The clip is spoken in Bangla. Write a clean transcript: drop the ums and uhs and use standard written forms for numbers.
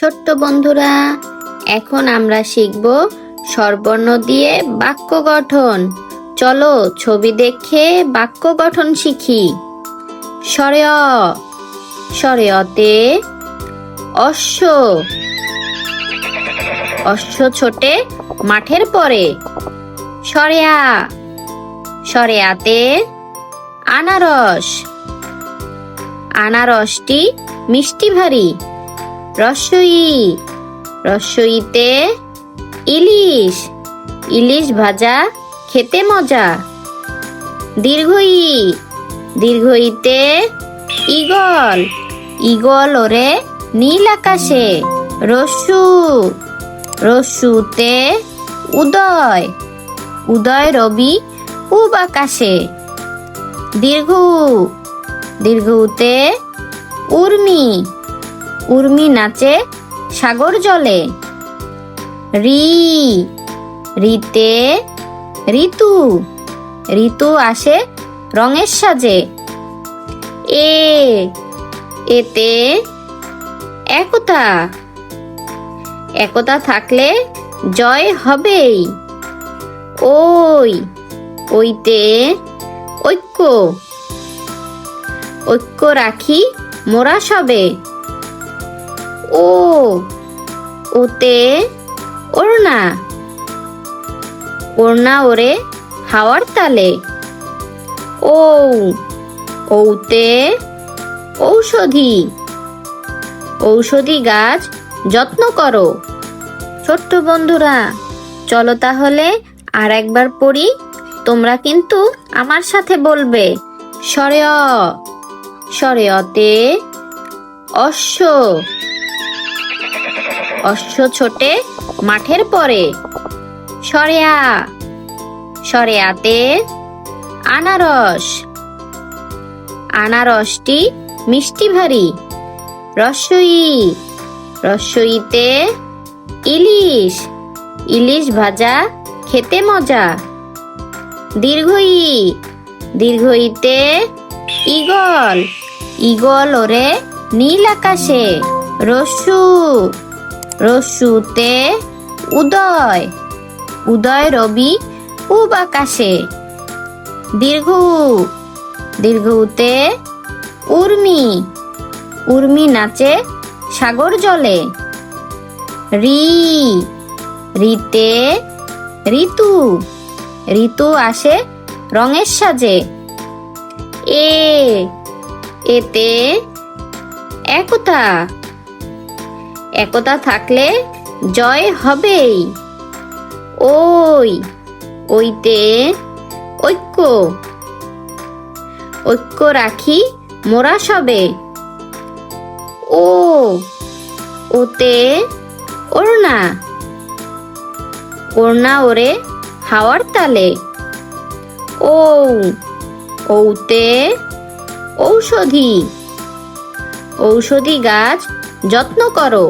ছোট্ট বন্ধুরা, এখন আমরা শিখব স্বরবর্ণ দিয়ে বাক্য গঠন। চলো ছবি দেখে বাক্য গঠন শিখি। স্বরে অ, স্বরে অতে অশ্ব, অশ্ব ছোটে মাঠের পরে। স্বরে আ, স্বরে আতে আনারস, আনারসটি মিষ্টি ভারী। রস্বই, রস্বইতে ইলিশ, ইলিশ ভাজা খেতে মজা। দীর্ঘই, দীর্ঘইতে ঈগল, ঈগল ওরে নীল আকাশে। রস্যু, রস্যুতে উদয়, উদয় রবি পূব আকাশে। দীর্ঘ, দীর্ঘতে উর্মি, উর্মি নাচে সাগর জলে। রি, রিতে ঋতু, ঋতু আসে রঙের সাজে। এ, এতে একতা, একতা থাকলে জয় হবেই। ওই, ওইতে ঐক্য, ঐক্য রাখি মোরা সবে। ও, ওতে ওড়না, ওড়না ওরে হাওয়ার তালে। ও, ওতে ঔষধি, ঔষধি গাছ যত্ন করো। ছোট্ট বন্ধুরা, চলো তাহলে আর একবার পড়ি। তোমরা কিন্তু আমার সাথে বলবে। স্বরে অ, স্বরে অতে অশ্ব, অশ্ব ছোটে মাঠের পরে। স্বরে আ, স্বরে আতে আনারস, আনারসটি মিষ্টি ভারী। রস্বই, রস্বইতে ইলিশ, ইলিশ ভাজা খেতে মজা। দীর্ঘই, দীর্ঘইতে ঈগল, ঈগল ওরে নীল আকাশে। রস্যু, রস্যুতে উদয়, উদয় রবি পূব আকাশে। দীর্ঘ, দীর্ঘতে উর্মি, উর্মি নাচে সাগর জলে। রি, রিতে ঋতু, ঋতু আসে রঙের সাজে। এ, এতে একতা, একতা থাকলে জয় হবেই। ওই, ওইতে ঐক্য, ঐক্য রাখি মোরা সবে। ও, ওতে ওড়না, ওড়না ওরে হাওয়ার তালে। ও, ওতে ঔষধি, ঔষধি গাছ যত্ন করো।